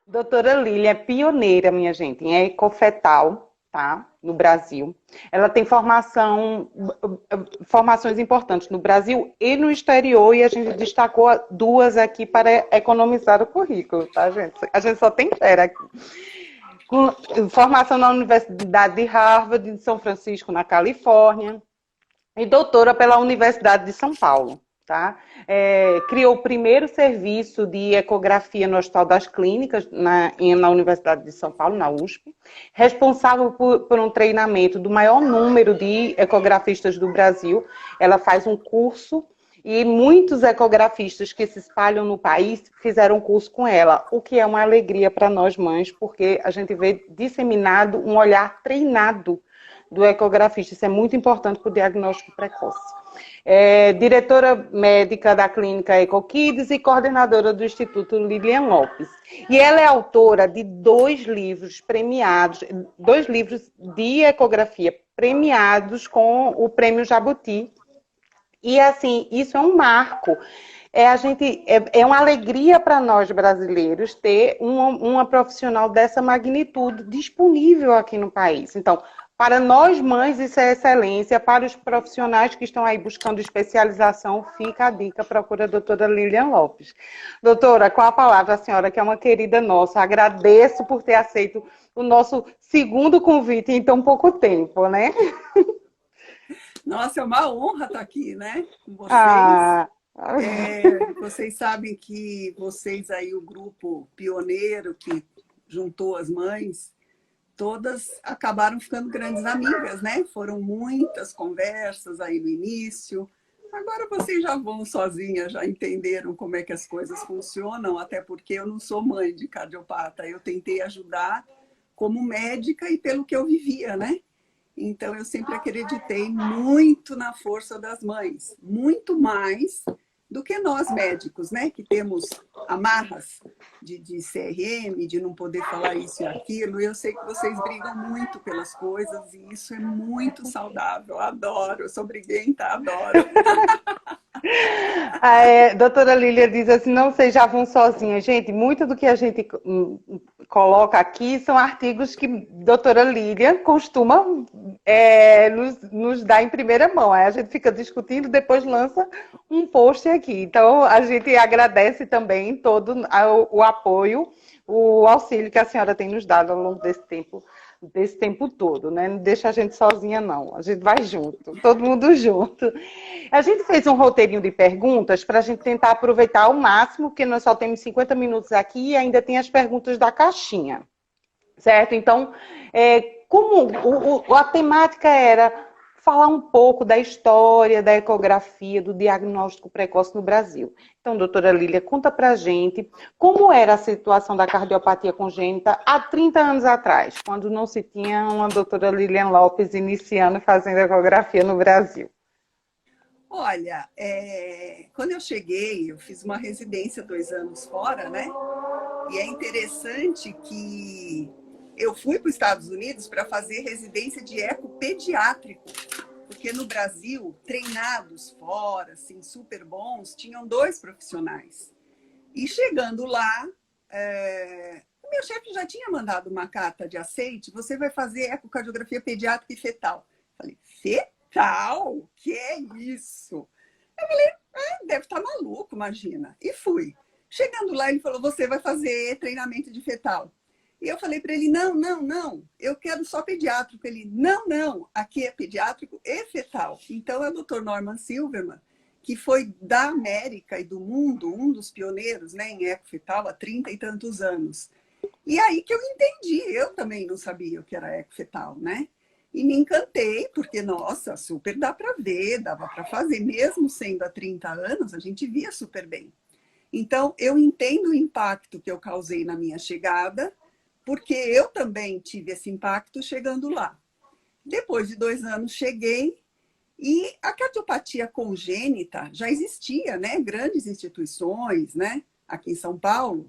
Doutora Lília é pioneira, minha gente, em ecofetal, tá? No Brasil. Ela tem formações importantes no Brasil e no exterior, e a gente destacou duas aqui para economizar o currículo, tá, gente? A gente só tem fera aqui. Com formação na Universidade de Harvard, de São Francisco, na Califórnia, e doutora pela Universidade de São Paulo. Tá? Criou o primeiro serviço de ecografia no Hospital das Clínicas, na Universidade de São Paulo, na USP, responsável por um treinamento do maior número de ecografistas do Brasil. Ela faz um curso e muitos ecografistas que se espalham no país fizeram curso com ela, o que é uma alegria para nós mães, porque a gente vê disseminado um olhar treinado do ecografista. Isso é muito importante para o diagnóstico precoce. Diretora médica da clínica EcoKids e coordenadora do Instituto Lilian Lopes. E ela é autora de 2 livros premiados, 2 livros de ecografia premiados com o Prêmio Jabuti. E assim, isso é um marco. É uma alegria para nós brasileiros ter uma profissional dessa magnitude disponível aqui no país. Então, para nós mães, isso é excelência. Para os profissionais que estão aí buscando especialização, fica a dica, procura a doutora Lilian Lopes. Doutora, com a palavra, a senhora que é uma querida nossa, agradeço por ter aceito o nosso segundo convite em tão pouco tempo, né? Nossa, é uma honra estar aqui, né, com vocês. Ah, Vocês sabem que vocês aí, o grupo pioneiro que juntou as mães, todas acabaram ficando grandes amigas, né? Foram muitas conversas aí no início. Agora vocês já vão sozinhas, já entenderam como é que as coisas funcionam, até porque eu não sou mãe de cardiopata. Eu tentei ajudar como médica e pelo que eu vivia, né? Então, eu sempre acreditei muito na força das mães, muito mais do que nós médicos, né? Que temos amarras de CRM, de não poder falar isso e aquilo. Eu sei que vocês brigam muito pelas coisas e isso é muito saudável. Adoro, eu sou briguenta, adoro. Doutora Lília diz assim, não vocês já vão sozinha. Gente, muito do que a gente coloca aqui são artigos que doutora Lília costuma nos dar em primeira mão. Aí a gente fica discutindo, depois lança um post aqui. Então, a gente agradece também todo o apoio, o auxílio que a senhora tem nos dado ao longo desse tempo todo, né? Não deixa a gente sozinha, não. A gente vai junto, todo mundo junto. A gente fez um roteirinho de perguntas para a gente tentar aproveitar ao máximo, porque nós só temos 50 minutos aqui e ainda tem as perguntas da caixinha, certo? Então, como a temática era falar um pouco da história da ecografia, do diagnóstico precoce no Brasil. Então, doutora Lília, conta pra gente como era a situação da cardiopatia congênita há 30 anos atrás, quando não se tinha uma doutora Lilian Lopes iniciando fazendo ecografia no Brasil. Olha, quando eu cheguei, eu fiz uma residência 2 anos fora, né? E é interessante que eu fui para os Estados Unidos para fazer residência de eco pediátrico, porque no Brasil, treinados fora, assim, super bons, tinham 2 profissionais. E chegando lá, o meu chefe já tinha mandado uma carta de aceite, você vai fazer ecocardiografia pediátrica e fetal. Falei, fetal? O que é isso? Eu falei, deve estar maluco, imagina. E fui. Chegando lá, ele falou, você vai fazer treinamento de fetal. E eu falei para ele, não, eu quero só pediátrico. Ele, não, aqui é pediátrico e fetal. Então, é o Dr. Norman Silverman, que foi da América e do mundo, um dos pioneiros, né, em ecofetal há 30 e tantos anos. E aí que eu entendi, eu também não sabia o que era ecofetal, né? E me encantei, porque, nossa, super dá para ver, dava para fazer, mesmo sendo há 30 anos, a gente via super bem. Então, eu entendo o impacto que eu causei na minha chegada, porque eu também tive esse impacto chegando lá. Depois de 2 anos, cheguei e a cardiopatia congênita já existia, né? Grandes instituições, né? Aqui em São Paulo,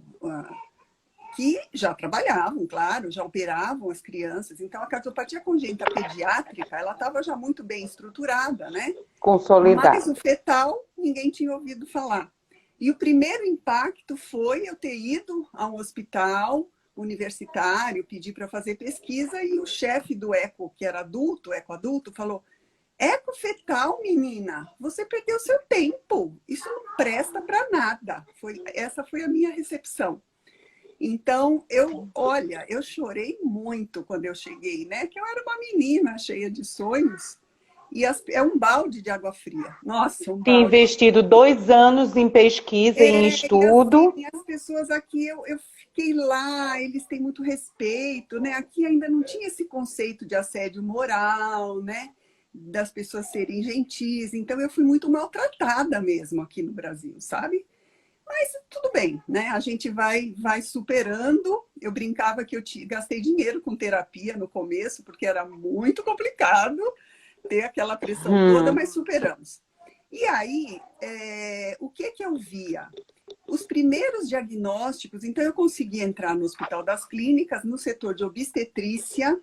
que já trabalhavam, claro, já operavam as crianças. Então, a cardiopatia congênita pediátrica, ela estava já muito bem estruturada, né? Consolidada. Mas o fetal, ninguém tinha ouvido falar. E o primeiro impacto foi eu ter ido a um hospital universitário, pedir para fazer pesquisa, e o chefe do eco, que era adulto, eco adulto, falou: eco fetal, menina, você perdeu seu tempo, isso não presta para nada. Essa foi a minha recepção. Então, olha, eu chorei muito quando eu cheguei, né? Que eu era uma menina cheia de sonhos, e é um balde de água fria. Nossa, um Tinha balde. investido 2 anos em pesquisa e em estudo. E as pessoas aqui, eu fiquei lá, eles têm muito respeito, né? Aqui ainda não tinha esse conceito de assédio moral, né? Das pessoas serem gentis. Então, eu fui muito maltratada mesmo aqui no Brasil, sabe? Mas tudo bem, né? A gente vai superando. Eu brincava que eu gastei dinheiro com terapia no começo, porque era muito complicado ter aquela pressão toda, mas superamos. E aí, o que eu via? Os primeiros diagnósticos, então eu consegui entrar no Hospital das Clínicas, no setor de obstetrícia,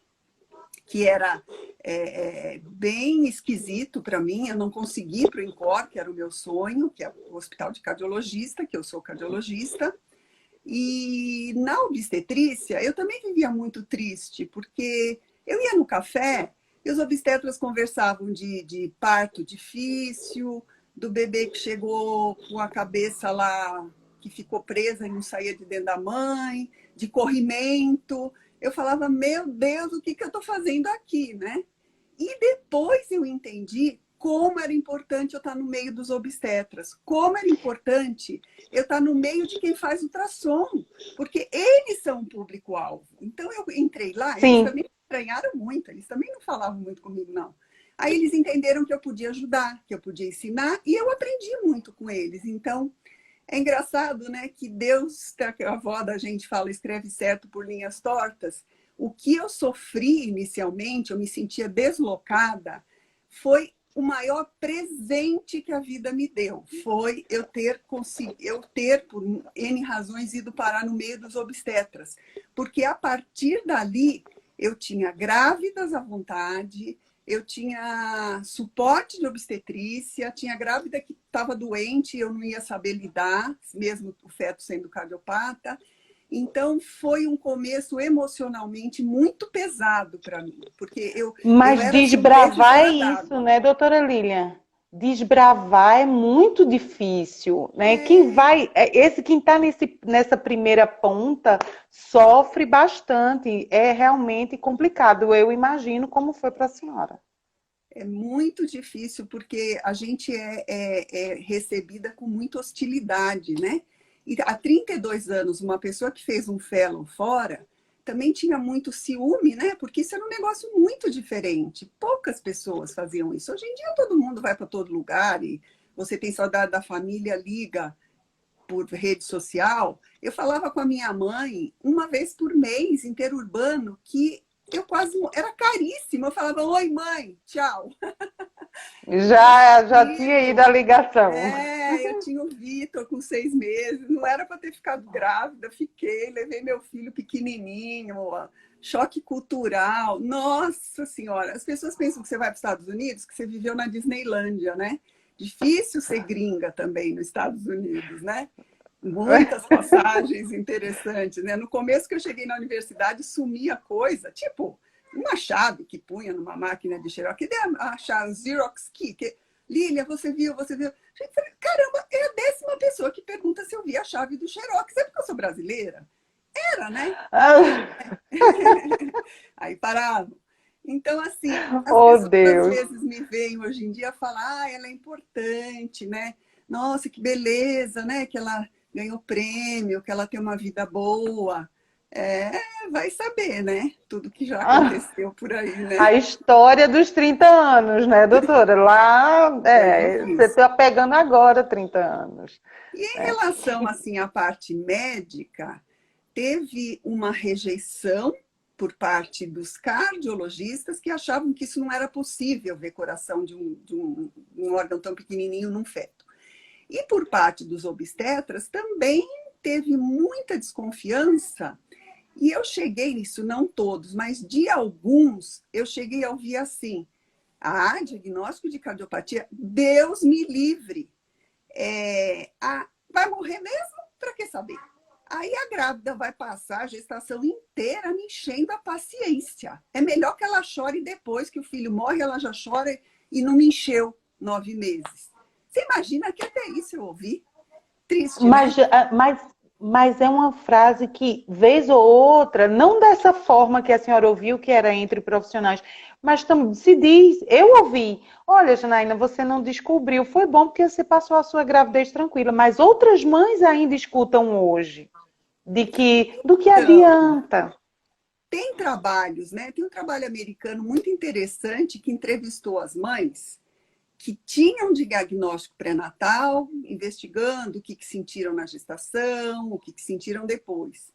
que era bem esquisito para mim, eu não consegui ir para o INCOR, que era o meu sonho, que é o Hospital de Cardiologista, que eu sou cardiologista. E na obstetrícia, eu também vivia muito triste, porque eu ia no café e os obstetras conversavam de parto difícil, do bebê que chegou com a cabeça lá, que ficou presa e não saía de dentro da mãe, de corrimento. Eu falava, meu Deus, o que eu estou fazendo aqui, né? E depois eu entendi como era importante eu estar no meio dos obstetras, como era importante eu estar no meio de quem faz ultrassom, porque eles são o público-alvo. Então eu entrei lá, Sim. eles também estranharam muito, eles também não falavam muito comigo, não. Aí eles entenderam que eu podia ajudar, que eu podia ensinar, e eu aprendi muito com eles. Então, é engraçado, né, que Deus, que a avó da gente fala, escreve certo por linhas tortas. O que eu sofri inicialmente, eu me sentia deslocada, foi o maior presente que a vida me deu. Foi eu ter, por N razões, ido parar no meio dos obstetras. Porque a partir dali, eu tinha grávidas à vontade, eu tinha suporte de obstetrícia, tinha grávida que estava doente e eu não ia saber lidar, mesmo o feto sendo cardiopata. Então, foi um começo emocionalmente muito pesado para mim, porque Mas eu era desbravar é fora isso, d'água. né, doutora Lilian? Desbravar é muito difícil, né? Quem está nessa primeira ponta sofre bastante. É realmente complicado. Eu imagino como foi para a senhora. É muito difícil, porque a gente é recebida com muita hostilidade, né? E há 32 anos, uma pessoa que fez um fellow fora também tinha muito ciúme, né? Porque isso era um negócio muito diferente. Poucas pessoas faziam isso. Hoje em dia todo mundo vai para todo lugar e você tem saudade da família, liga por rede social. Eu falava com a minha mãe uma vez por mês, interurbano, que eu quase... Era caríssimo. Eu falava, oi, mãe, tchau. Já tinha ido a ligação. Eu tinha o Vitor com 6 meses, não era para ter ficado grávida, fiquei, levei meu filho pequenininho, choque cultural. Nossa Senhora, as pessoas pensam que você vai para os Estados Unidos, que você viveu na Disneylândia, né? Difícil ser gringa também nos Estados Unidos, né? Muitas passagens interessantes, né? No começo que eu cheguei na universidade, sumia coisa, tipo uma chave que punha numa máquina de xerox, que acharam Xerox Key, que Lília, você viu? Eu falei, caramba, é a 10ª pessoa que pergunta se eu vi a chave do xerox. É porque eu sou brasileira? Era, né? Aí paravam. Então, assim, as pessoas às Deus. vezes me veem hoje em dia falar, ela é importante, né? Nossa, que beleza, né? Que ela ganhou prêmio, que ela tem uma vida boa. Vai saber, né? Tudo que já aconteceu por aí, né? A história dos 30 anos, né, doutora? Lá, você está pegando agora 30 anos. E em relação, assim, à parte médica, teve uma rejeição por parte dos cardiologistas que achavam que isso não era possível, ver coração de um órgão tão pequenininho num feto. E por parte dos obstetras também teve muita desconfiança. E eu cheguei nisso, não todos, mas de alguns, eu cheguei a ouvir assim, diagnóstico de cardiopatia, Deus me livre. Vai Aí a grávida vai passar a gestação inteira me enchendo a paciência. É melhor que ela chore depois que o filho morre, ela já chora e não me encheu 9 meses. Você imagina que até isso eu ouvi? Triste, né? Mas é uma frase que, vez ou outra, não dessa forma que a senhora ouviu, que era entre profissionais, mas se diz, eu ouvi, olha, Janaína, você não descobriu, foi bom porque você passou a sua gravidez tranquila, mas outras mães ainda escutam hoje, do que Então, adianta. tem trabalhos, né? Tem um trabalho americano muito interessante que entrevistou as mães que tinham de diagnóstico pré-natal, investigando o que sentiram na gestação, o que sentiram depois.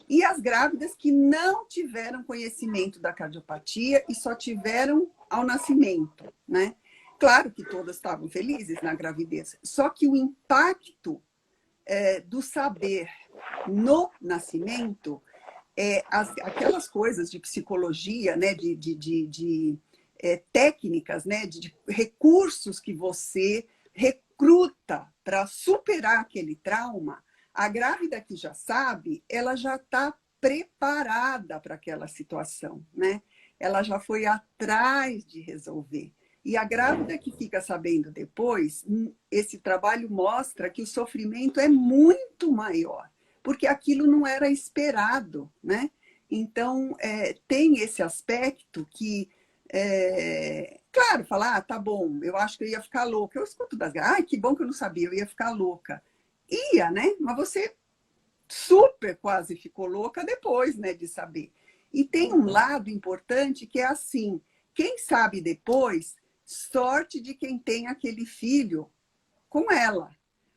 E as grávidas que não tiveram conhecimento da cardiopatia e só tiveram ao nascimento, né? Claro que todas estavam felizes na gravidez, só que o impacto do saber no nascimento, aquelas coisas de psicologia, né, de técnicas, né, de recursos que você recruta para superar aquele trauma, a grávida que já sabe, ela já está preparada para aquela situação, né? Ela já foi atrás de resolver. E a grávida que fica sabendo depois, esse trabalho mostra que o sofrimento é muito maior, porque aquilo não era esperado, né? Então, tem esse aspecto que claro, falar, tá bom, eu acho que eu ia ficar louca. Eu escuto das grávidas, que bom que eu não sabia, eu ia ficar louca. Ia, né? Mas você super quase ficou louca depois, né, de saber. E tem um lado importante que é assim, quem sabe depois, sorte de quem tem aquele filho com ela.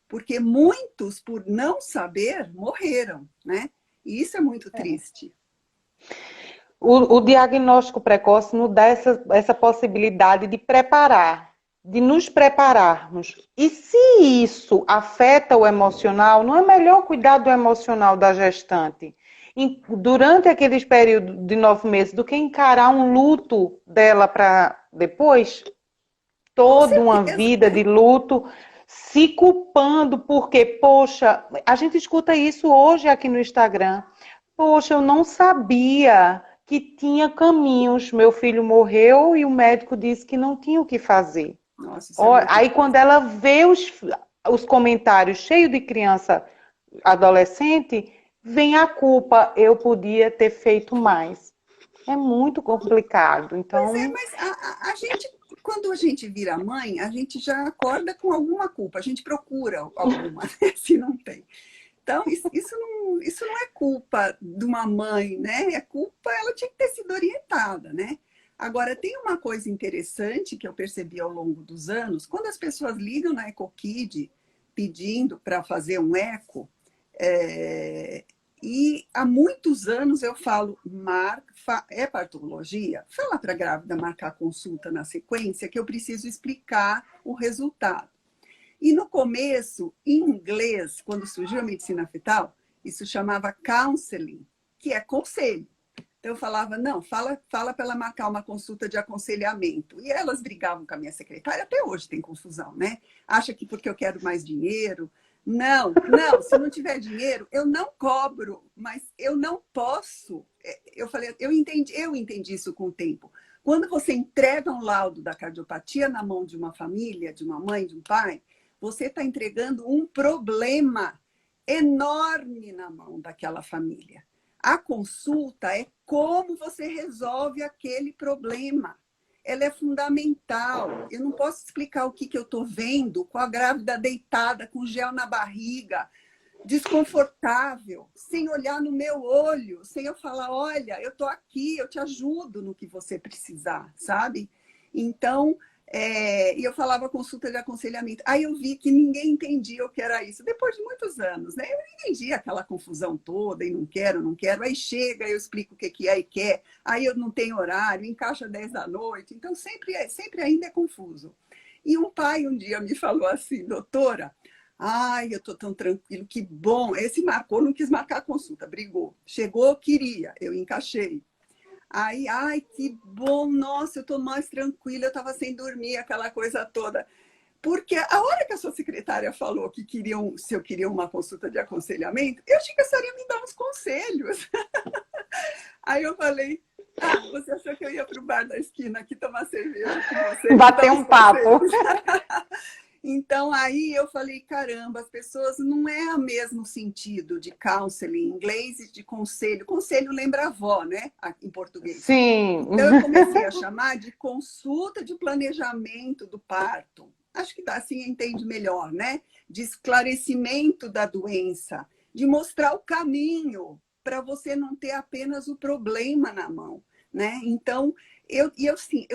Porque muitos, por não saber, morreram, né? E isso é muito triste. O diagnóstico precoce nos dá essa possibilidade de preparar, de nos prepararmos. E se isso afeta o emocional, não é melhor cuidar do emocional da gestante durante aqueles períodos de 9 meses do que encarar um luto dela para depois? Com Toda uma certeza, vida né? de luto, se culpando porque, poxa, a gente escuta isso hoje aqui no Instagram. Poxa, eu não sabia que tinha caminhos. Meu filho morreu e o médico disse que não tinha o que fazer. Nossa, isso é muito Aí quando triste. ela vê os comentários cheios de criança adolescente, vem a culpa. Eu podia ter feito mais. É muito complicado. Pois é, Então, mas a gente, quando a gente vira mãe, a gente já acorda com alguma culpa, a gente procura alguma, né? Se não tem. Então, isso não é culpa de uma mãe, né? É culpa, ela tinha que ter sido orientada, né? Agora, tem uma coisa interessante que eu percebi ao longo dos anos, quando as pessoas ligam na EcoKid pedindo para fazer um eco, é, e há muitos anos eu falo, é partologia? Fala para a grávida marcar consulta na sequência, que eu preciso explicar o resultado. E no começo, em inglês, quando surgiu a medicina fetal, isso chamava counseling, que é conselho. Então eu falava, não, fala para ela marcar uma consulta de aconselhamento. E elas brigavam com a minha secretária, até hoje tem confusão, né? Acha que porque eu quero mais dinheiro. Não, não, se não tiver dinheiro, eu não cobro, mas eu não posso. Eu falei, eu entendi isso com o tempo. Quando você entrega um laudo da cardiopatia na mão de uma família, de uma mãe, de um pai, você está entregando um problema enorme na mão daquela família. A consulta é como você resolve aquele problema. Ela é fundamental. Eu não posso explicar o que eu estou vendo com a grávida deitada, com gel na barriga, desconfortável, sem olhar no meu olho, sem eu falar, olha, eu estou aqui, eu te ajudo no que você precisar, sabe? Então, e eu falava consulta de aconselhamento. Aí eu vi que ninguém entendia o que era isso. Depois de muitos anos, né? Eu não entendia aquela confusão toda, e não quero, não quero. Aí chega, eu explico o que é e quer. Aí eu não tenho horário, encaixa 10 da noite. Então, sempre ainda é confuso. E um pai um dia me falou assim, doutora, ai, eu estou tão tranquilo, que bom. Esse marcou, não quis marcar a consulta, brigou. Chegou, queria, eu encaixei. Aí, ai, que bom, nossa, eu estou mais tranquila, eu estava sem dormir, aquela coisa toda. Porque a hora que a sua secretária falou que queriam, se eu queria uma consulta de aconselhamento, eu achei que a senhora ia me dar uns conselhos. Aí eu falei, você achou que eu ia para o bar da esquina aqui tomar cerveja com você? Bater um papo. Então, aí eu falei, caramba, as pessoas não é o mesmo sentido de counseling em inglês e de conselho. Conselho lembra avó, né? Em português. Sim. Então, eu comecei a chamar de consulta de planejamento do parto. Acho que assim entende melhor, né? De esclarecimento da doença, de mostrar o caminho para você não ter apenas o problema na mão, né? Então, eu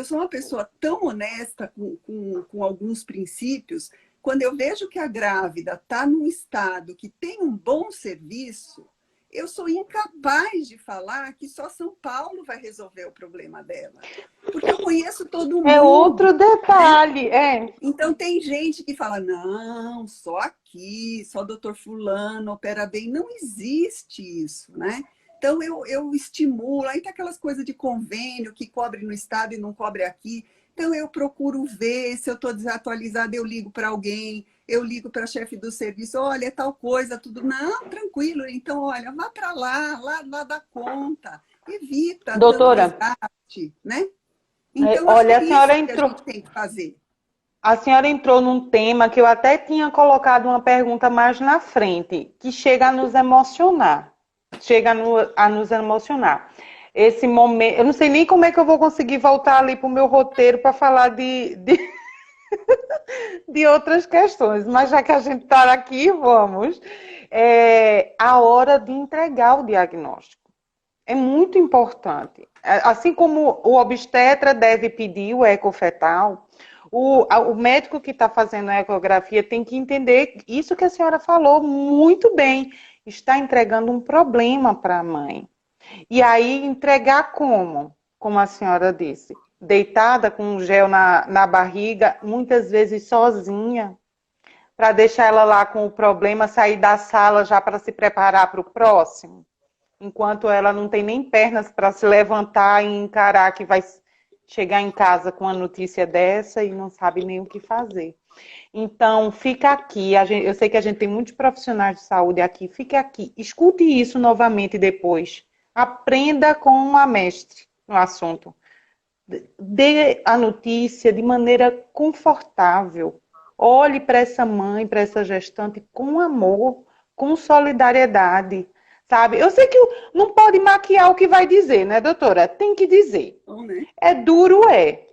sou uma pessoa tão honesta com alguns princípios. Quando eu vejo que a grávida está num estado que tem um bom serviço, eu sou incapaz de falar que só São Paulo vai resolver o problema dela. Porque eu conheço todo mundo. É outro detalhe, né? Então, tem gente que fala, não, só aqui, só doutor fulano opera bem. Não existe isso, né? Então, eu estimulo. Aí tem aquelas coisas de convênio que cobre no estado e não cobre aqui. Então, eu procuro ver se eu estou desatualizada, eu ligo para alguém, eu ligo para a chefe do serviço, olha, é tal coisa, tudo. Não, tranquilo. Então, olha, vá para lá dá conta. Evita doutora, tanto desgaste, né? Então, olha, acho que a senhora isso que entrou. a gente tem que fazer. A senhora entrou num tema que eu até tinha colocado uma pergunta mais na frente, que chega a nos emocionar. A nos emocionar. Esse momento, eu não sei nem como é que eu vou conseguir voltar ali para o meu roteiro para falar de outras questões, mas já que a gente está aqui, vamos. A hora de entregar o diagnóstico. É muito importante. Assim como o obstetra deve pedir o ecofetal, o médico que está fazendo a ecografia tem que entender isso que a senhora falou muito bem. Está entregando um problema para a mãe. E aí, entregar como? Como a senhora disse, deitada com um gel na barriga, muitas vezes sozinha, para deixar ela lá com o problema, sair da sala já para se preparar para o próximo, enquanto ela não tem nem pernas para se levantar e encarar que vai chegar em casa com uma notícia dessa e não sabe nem o que fazer. Então, fica aqui. Eu sei que a gente tem muitos profissionais de saúde aqui. Fique aqui. Escute isso novamente depois. Aprenda com a mestre no assunto. Dê a notícia de maneira confortável. Olhe para essa mãe, para essa gestante com amor, com solidariedade. Sabe? Eu sei que não pode maquiar o que vai dizer, né, doutora? Tem que dizer. É duro, é.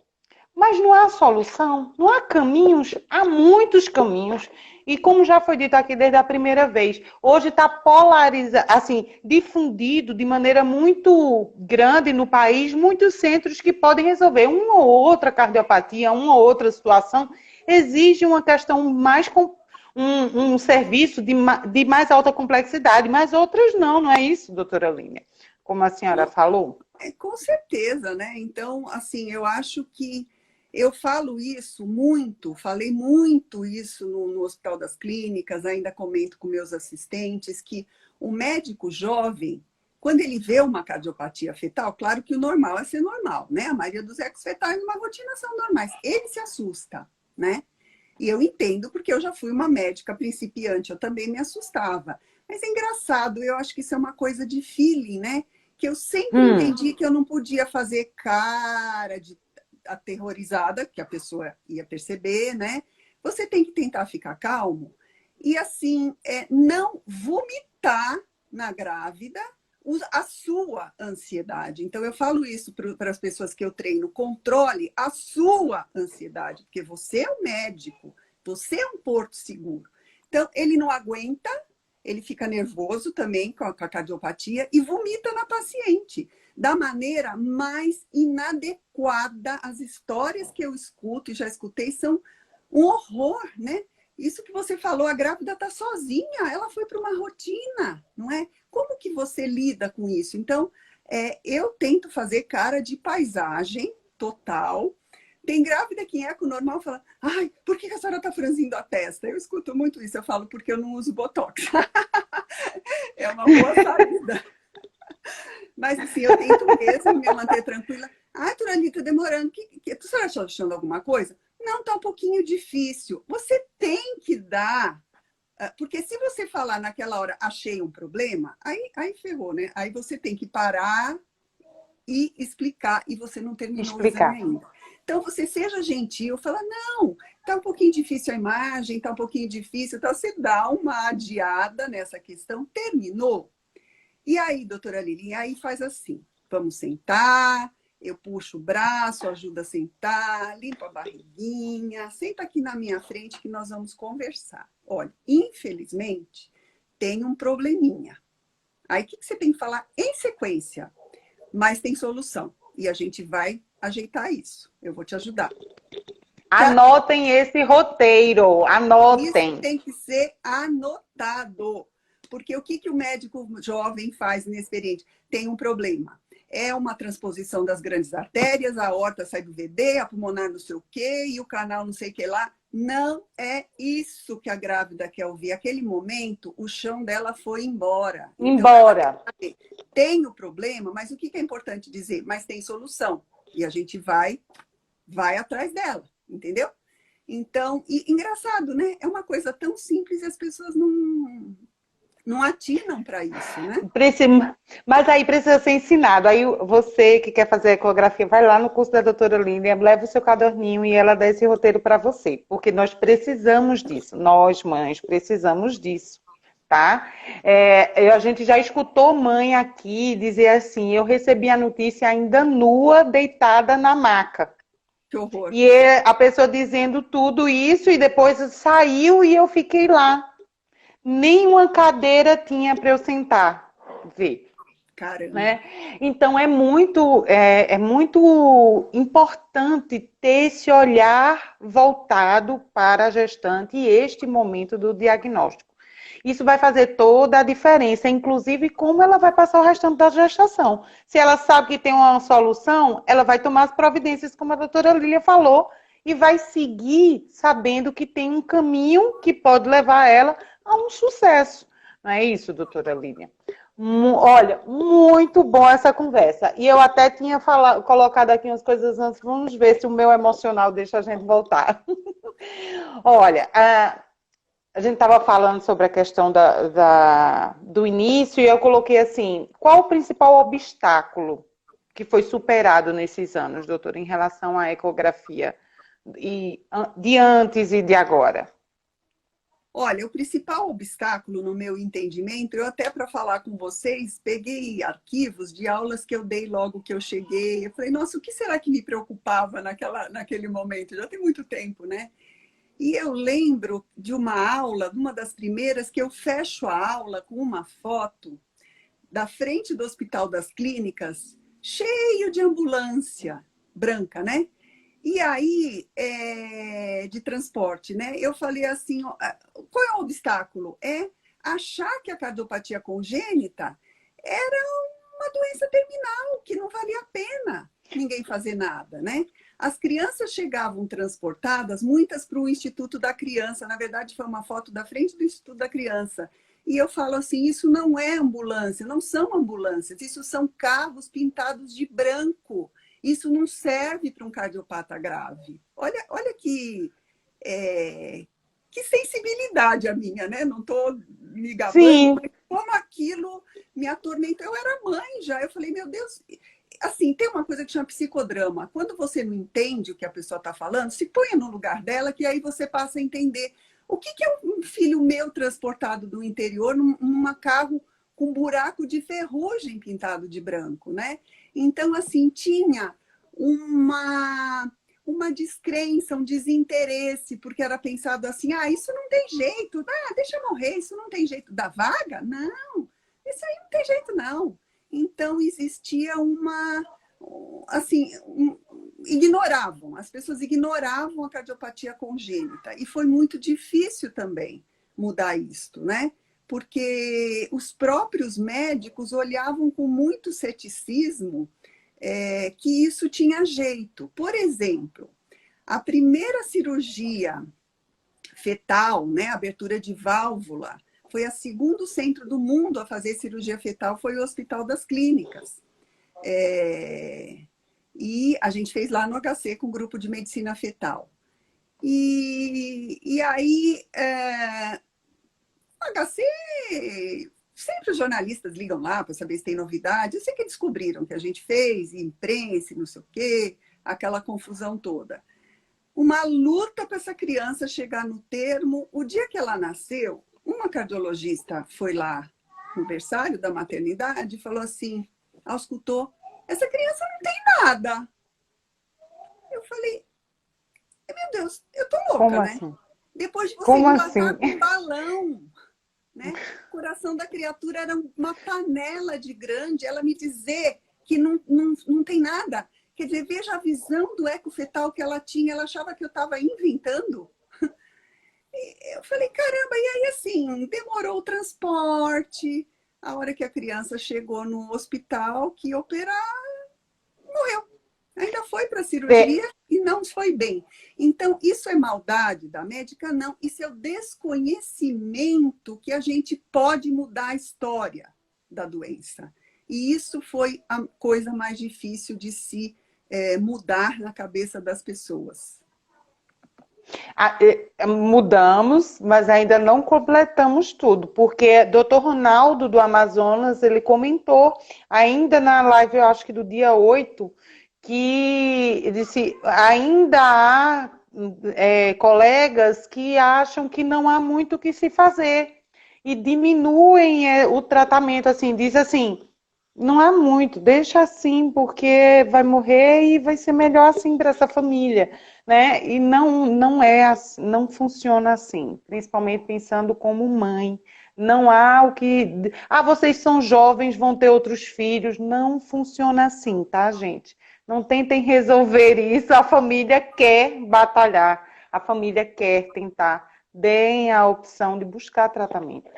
Mas não há solução, não há caminhos, há muitos caminhos. E como já foi dito aqui desde a primeira vez, hoje está polarizado, assim, difundido de maneira muito grande no país, muitos centros que podem resolver uma ou outra cardiopatia, uma ou outra situação, exige uma questão mais um serviço de mais alta complexidade, mas outras não é isso, doutora Línia? Como a senhora falou? Com certeza, né? Então, assim, eu acho que eu falo isso muito, falei muito isso no Hospital das Clínicas, ainda comento com meus assistentes, que o médico jovem, quando ele vê uma cardiopatia fetal, claro que o normal é ser normal, né? A maioria dos ecos fetais numa rotina são normais. Ele se assusta, né? E eu entendo, porque eu já fui uma médica principiante, eu também me assustava. Mas é engraçado, eu acho que isso é uma coisa de feeling, né? Que eu sempre entendi que eu não podia fazer cara de aterrorizada, que a pessoa ia perceber, né? Você tem que tentar ficar calmo e, assim, não vomitar na grávida a sua ansiedade. Então, eu falo isso para as pessoas que eu treino, controle a sua ansiedade, porque você é o médico, você é um porto seguro. Então, ele não aguenta, ele fica nervoso também com a cardiopatia e vomita na paciente da maneira mais inadequada. As histórias que eu escuto e já escutei são um horror, né? Isso que você falou, a grávida está sozinha, ela foi para uma rotina, não é? Como que você lida com isso? Então, eu tento fazer cara de paisagem total. Tem grávida que em eco normal fala, ai, por que a senhora está franzindo a testa? Eu escuto muito isso, eu falo, porque eu não uso Botox. É uma boa saída. Mas assim, eu tento mesmo me manter tranquila. Ai, Turali, tá demorando. A senhora está achando alguma coisa? Não, tá um pouquinho difícil. Você tem que dar, porque se você falar naquela hora, achei um problema, aí ferrou, né? Aí você tem que parar e explicar, e você não terminou o exame Explicar. ainda. Então, você seja gentil, fala, não, tá um pouquinho difícil a imagem, tá um pouquinho difícil, então você dá uma adiada nessa questão, terminou. E aí, doutora Lili, aí faz assim, vamos sentar, eu puxo o braço, ajuda a sentar, limpa a barriguinha, senta aqui na minha frente que nós vamos conversar. Olha, infelizmente, tem um probleminha. Aí, o que você tem que falar em sequência? Mas tem solução. E a gente vai ajeitar isso. Eu vou te ajudar. Anotem esse roteiro, Isso anotem. tem que ser anotado. Porque o que o médico jovem faz inexperiente? Tem um problema. É uma transposição das grandes artérias, a aorta sai do VD, a pulmonar não sei o quê, e o canal não sei o que lá. Não é isso que a grávida quer ouvir. Aquele momento, o chão dela foi embora. Então, ela Embora. tem o problema, mas o que é importante dizer? Mas tem solução. E a gente vai atrás dela, entendeu? Então, e engraçado, né? É uma coisa tão simples e as pessoas não atinam para isso, né? Mas aí precisa ser ensinado. Aí você que quer fazer ecografia, vai lá no curso da doutora Línia, leva o seu caderninho e ela dá esse roteiro para você. Porque nós precisamos disso. Nós, mães, precisamos disso. Tá? A gente já escutou mãe aqui dizer assim, eu recebi a notícia ainda nua, deitada na maca. Que horror. E a pessoa dizendo tudo isso e depois saiu e eu fiquei lá. Nenhuma cadeira tinha para eu sentar, ver. Caramba. Né? Então é muito importante ter esse olhar voltado para a gestante e este momento do diagnóstico. Isso vai fazer toda a diferença, inclusive como ela vai passar o restante da gestação. Se ela sabe que tem uma solução, ela vai tomar as providências, como a doutora Lília falou, e vai seguir sabendo que tem um caminho que pode levar ela a um sucesso. Não é isso, doutora Lília? Olha, muito bom essa conversa. E eu até tinha colocado aqui umas coisas antes, vamos ver se o meu emocional deixa a gente voltar. Olha, a gente estava falando sobre a questão do início e eu coloquei assim, qual o principal obstáculo que foi superado nesses anos, doutora, em relação à ecografia de antes e de agora? Olha, o principal obstáculo no meu entendimento, eu até para falar com vocês, peguei arquivos de aulas que eu dei logo que eu cheguei. Eu falei, nossa, o que será que me preocupava naquele momento? Já tem muito tempo, né? E eu lembro de uma aula, uma das primeiras, que eu fecho a aula com uma foto da frente do Hospital das Clínicas, cheio de ambulância branca, né? E aí, de transporte, né? Eu falei assim, qual é o obstáculo? É achar que a cardiopatia congênita era uma doença terminal, que não valia a pena ninguém fazer nada, né? As crianças chegavam transportadas, muitas para o Instituto da Criança. Na verdade, foi uma foto da frente do Instituto da Criança. E eu falo assim, isso não é ambulância, não são ambulâncias, isso são carros pintados de branco. Isso não serve para um cardiopata grave. Olha que sensibilidade a minha, né? Não estou me gabando, Sim. mas como aquilo me atormentou. Eu era mãe já, eu falei, meu Deus... Assim, tem uma coisa que chama psicodrama. Quando você não entende o que a pessoa está falando, se ponha no lugar dela, que aí você passa a entender. O que é um filho meu transportado do interior num carro com buraco de ferrugem pintado de branco, né? Então, assim, tinha uma descrença, um desinteresse, porque era pensado assim, isso não tem jeito, deixa eu morrer, isso não tem jeito. Da vaga? Não, isso aí não tem jeito, não. Então, existia as pessoas ignoravam a cardiopatia congênita. E foi muito difícil também mudar isto, né? Porque os próprios médicos olhavam com muito ceticismo que isso tinha jeito. Por exemplo, a primeira cirurgia fetal, né, abertura de válvula, foi o segundo centro do mundo a fazer cirurgia fetal, foi o Hospital das Clínicas. E a gente fez lá no HC com o grupo de medicina fetal. E aí, o HC, sempre os jornalistas ligam lá para saber se tem novidade. Eu sei que descobriram que a gente fez, e imprensa, e não sei o quê, aquela confusão toda. Uma luta para essa criança chegar no termo. O dia que ela nasceu, uma cardiologista foi lá no berçário da maternidade e falou assim, auscultou, essa criança não tem nada. Eu falei, meu Deus, eu tô louca, Como né? assim? Depois de você Como embalar assim? com um balão, né? O coração da criatura era uma panela de grande. Ela me dizer que não tem nada. Quer dizer, veja a visão do ecofetal que ela tinha. Ela achava que eu estava inventando. E eu falei, caramba, e aí assim, demorou o transporte. A hora que a criança chegou no hospital, que operar, morreu. Ainda foi para a É, cirurgia e não foi bem. Então, isso é maldade da médica? Não. Isso é o desconhecimento que a gente pode mudar a história da doença. E isso foi a coisa mais difícil de se mudar na cabeça das pessoas. Mudamos, mas ainda não completamos tudo, porque Dr. Ronaldo do Amazonas, ele comentou ainda na live, eu acho que do dia 8, que ele disse, ainda há colegas que acham que não há muito o que se fazer e diminuem o tratamento, assim, diz assim, não há muito, deixa assim, porque vai morrer e vai ser melhor assim para essa família, né? E não é assim, não funciona assim, principalmente pensando como mãe. Não há o que. Ah, vocês são jovens, vão ter outros filhos. Não funciona assim, tá, gente? Não tentem resolver isso. A família quer batalhar, a família quer tentar. Deem a opção de buscar tratamento.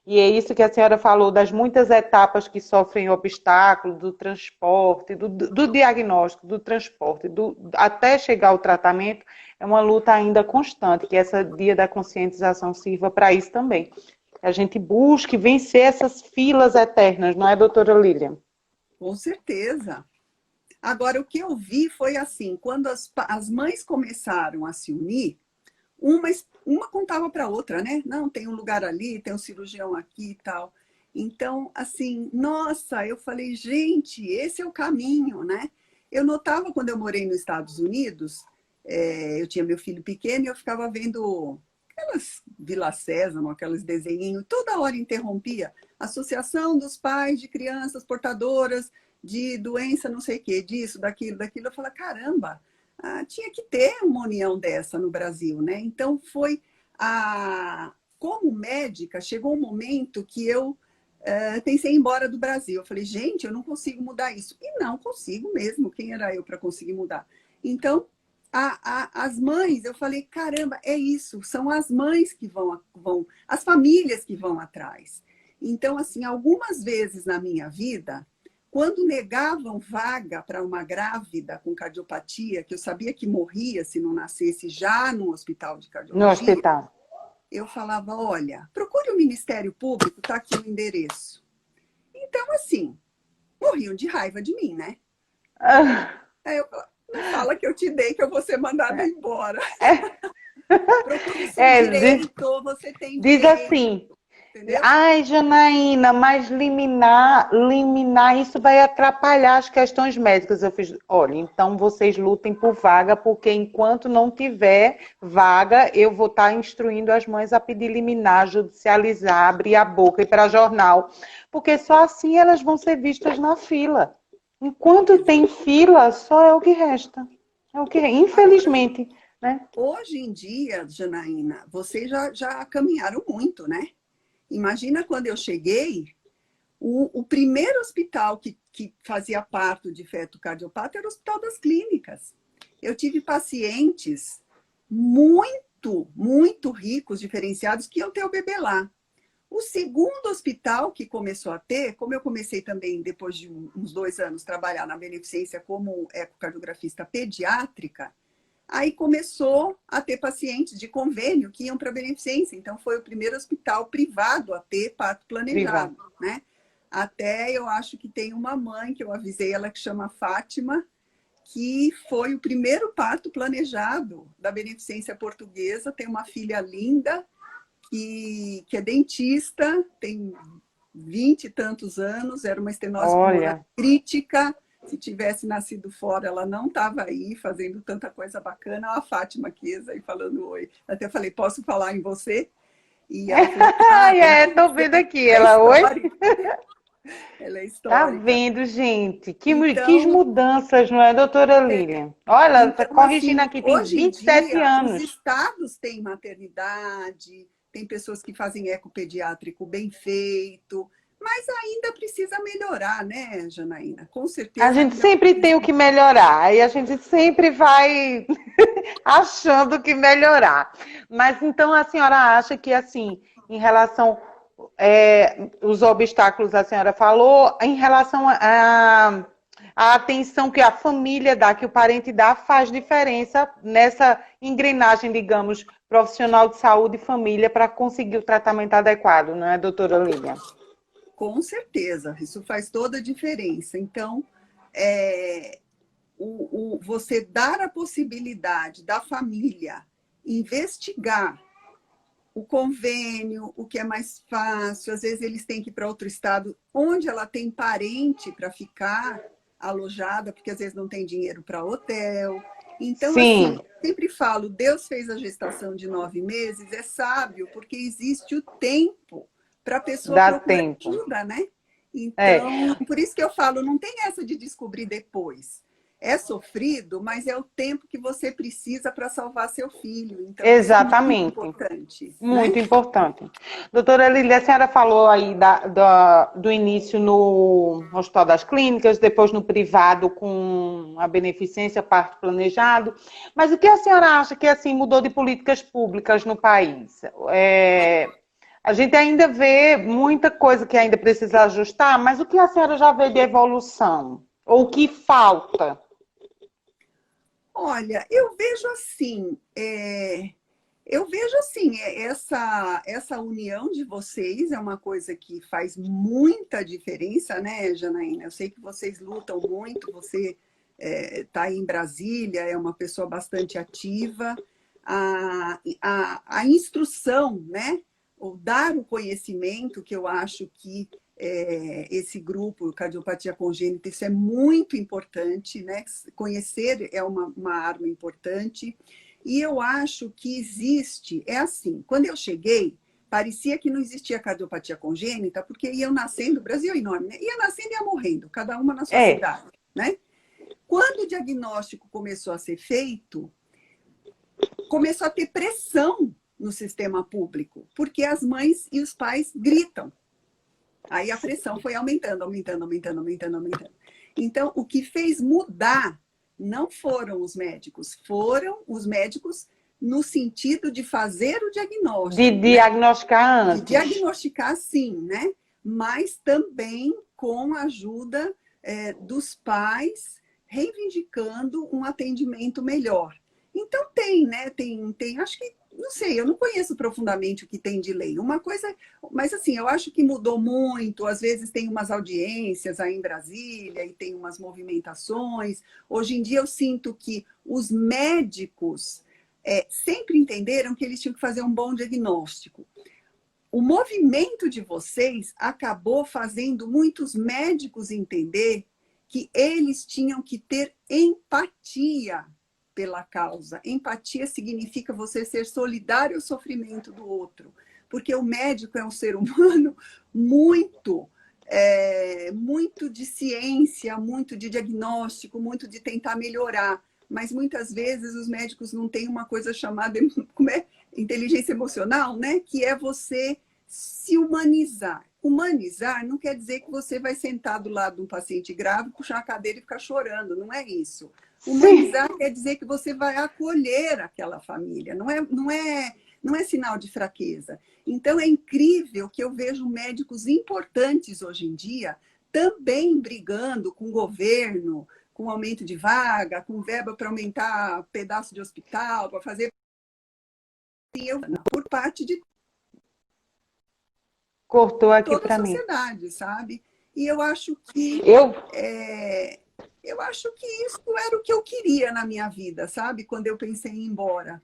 E é isso que a senhora falou, das muitas etapas que sofrem obstáculo, do transporte, do diagnóstico, do transporte, até chegar ao tratamento, é uma luta ainda constante, que esse dia da conscientização sirva para isso também. Que a gente busque vencer essas filas eternas, não é, doutora Lilian? Com certeza. Agora, o que eu vi foi assim, quando as mães começaram a se unir, uma contava para a outra, né? Não, tem um lugar ali, tem um cirurgião aqui e tal. Então, assim, nossa, eu falei, gente, esse é o caminho, né? Eu notava quando eu morei nos Estados Unidos, eu tinha meu filho pequeno e eu ficava vendo aquelas Vila Sésamo, aqueles desenhinhos, toda hora interrompia. Associação dos pais de crianças portadoras de doença, não sei o quê, disso, daquilo, daquilo. Eu falei, caramba, tinha que ter uma união dessa no Brasil, né? Então foi como médica, chegou um momento que eu pensei em ir embora do Brasil. Eu falei, gente, eu não consigo mudar isso. E não consigo mesmo. Quem era eu para conseguir mudar? Então, as mães, eu falei, caramba, é isso. São as mães que vão, as famílias que vão atrás. Então, assim, algumas vezes na minha vida, quando negavam vaga para uma grávida com cardiopatia, que eu sabia que morria se não nascesse já no hospital de No cardiologia, hospital. eu falava, olha, procure o Ministério Público, está aqui o endereço. Então, assim, morriam de raiva de mim, né? Aí eu falava, não fala que eu te dei, que eu vou ser mandada embora. Procure o seu É, direito, você tem diz direito, assim, entendeu? ai, Janaína, mas liminar, isso vai atrapalhar as questões médicas. Eu fiz, olha, então vocês lutem por vaga, porque enquanto não tiver vaga, eu vou estar instruindo as mães a pedir liminar, judicializar, abrir a boca e para jornal, porque só assim elas vão ser vistas na fila. Enquanto tem fila, só é o que resta. É o que, Agora, infelizmente, né? hoje em dia, Janaína, vocês já caminharam muito, né? Imagina quando eu cheguei, o primeiro hospital que fazia parto de feto cardiopata era o Hospital das Clínicas. Eu tive pacientes muito ricos, diferenciados, que iam ter o bebê lá. O segundo hospital que começou a ter, como eu comecei também, depois de uns 2 anos, trabalhar na beneficência como ecocardiografista pediátrica, aí começou a ter pacientes de convênio que iam para a beneficência. Então, foi o primeiro hospital privado a ter parto planejado, Privado. né? Até eu acho que tem uma mãe que eu avisei ela que chama Fátima, que foi o primeiro parto planejado da Beneficência Portuguesa. Tem uma filha linda, que é dentista, tem 20 e tantos anos, era uma estenose pulmonar crítica. Se tivesse nascido fora, ela não estava aí fazendo tanta coisa bacana. Olha a Fátima aqui aí falando oi. Até falei, posso falar em você? E ela falou, tô vendo aqui, ela, oi? Ela é histórica. Tá vendo, gente? Que mudanças, não é, doutora Lilian? Olha, ela está corrigindo assim, aqui, tem hoje 27 em dia, anos. Os estados têm maternidade, tem pessoas que fazem ecopediátrico bem feito, mas ainda precisa melhorar, né, Janaína? Com certeza. A gente sempre tem o que melhorar, e a gente sempre vai achando que melhorar. Mas então a senhora acha que, assim, em relação os obstáculos a senhora falou, em relação a atenção que a família dá, que o parente dá, faz diferença nessa engrenagem, digamos, profissional de saúde e família para conseguir o tratamento adequado, não é, doutora Lilian? Com certeza, isso faz toda a diferença. Então, você dar a possibilidade da família investigar o convênio, o que é mais fácil, às vezes eles têm que ir para outro estado, onde ela tem parente para ficar alojada, porque às vezes não tem dinheiro para hotel. Então, Sim. assim, sempre falo, Deus fez a gestação de 9 meses, é sábio, porque existe o tempo para a pessoa procurar ajuda, né? Então, por isso que eu falo, não tem essa de descobrir depois. É sofrido, mas é o tempo que você precisa para salvar seu filho. Então, exatamente. Isso é muito importante. Muito importante. Doutora Lília, a senhora falou aí do início no Hospital das Clínicas, depois no privado com a beneficência, parto planejado. Mas o que a senhora acha que assim mudou de políticas públicas no país? A gente ainda vê muita coisa que ainda precisa ajustar, mas o que a senhora já vê de evolução? Ou o que falta? Olha, eu vejo assim, essa união de vocês é uma coisa que faz muita diferença, né, Janaína? Eu sei que vocês lutam muito, você está aí em Brasília, é uma pessoa bastante ativa. A instrução, né? Ou dar o conhecimento, que eu acho que esse grupo, cardiopatia congênita, isso é muito importante, né? Conhecer é uma arma importante. E eu acho que existe, assim, quando eu cheguei, parecia que não existia cardiopatia congênita, porque iam nascendo, o Brasil é enorme, né? Ia nascendo e ia morrendo, cada uma na sua cidade, né? Quando o diagnóstico começou a ser feito, começou a ter pressão no sistema público, porque as mães e os pais gritam. Aí a pressão foi aumentando. Então, o que fez mudar não foram os médicos no sentido de fazer o diagnóstico. De diagnosticar antes. De diagnosticar, sim, né? Mas também com a ajuda dos pais, reivindicando um atendimento melhor. Então tem, né? Tem, acho que, não sei, eu não conheço profundamente o que tem de lei. Uma coisa, mas assim, eu acho que mudou muito. Às vezes tem umas audiências aí em Brasília e tem umas movimentações. Hoje em dia eu sinto que os médicos sempre entenderam que eles tinham que fazer um bom diagnóstico. O movimento de vocês acabou fazendo muitos médicos entender que eles tinham que ter empatia pela causa. Empatia significa você ser solidário ao sofrimento do outro, porque o médico é um ser humano muito de ciência, muito de diagnóstico, muito de tentar melhorar, mas muitas vezes os médicos não têm uma coisa chamada inteligência emocional, né? Que é você se humanizar. Humanizar não quer dizer que você vai sentar do lado de um paciente grave, puxar a cadeira e ficar chorando, não é isso. Humanizar quer dizer que você vai acolher aquela família, não é sinal de fraqueza. Então, é incrível que eu vejo médicos importantes hoje em dia também brigando com o governo, com aumento de vaga, com verba para aumentar pedaço de hospital, para fazer... por parte de cortou aqui toda para a mim. sociedade, sabe? E eu acho que... eu acho que isso era o que eu queria na minha vida, sabe? Quando eu pensei em ir embora.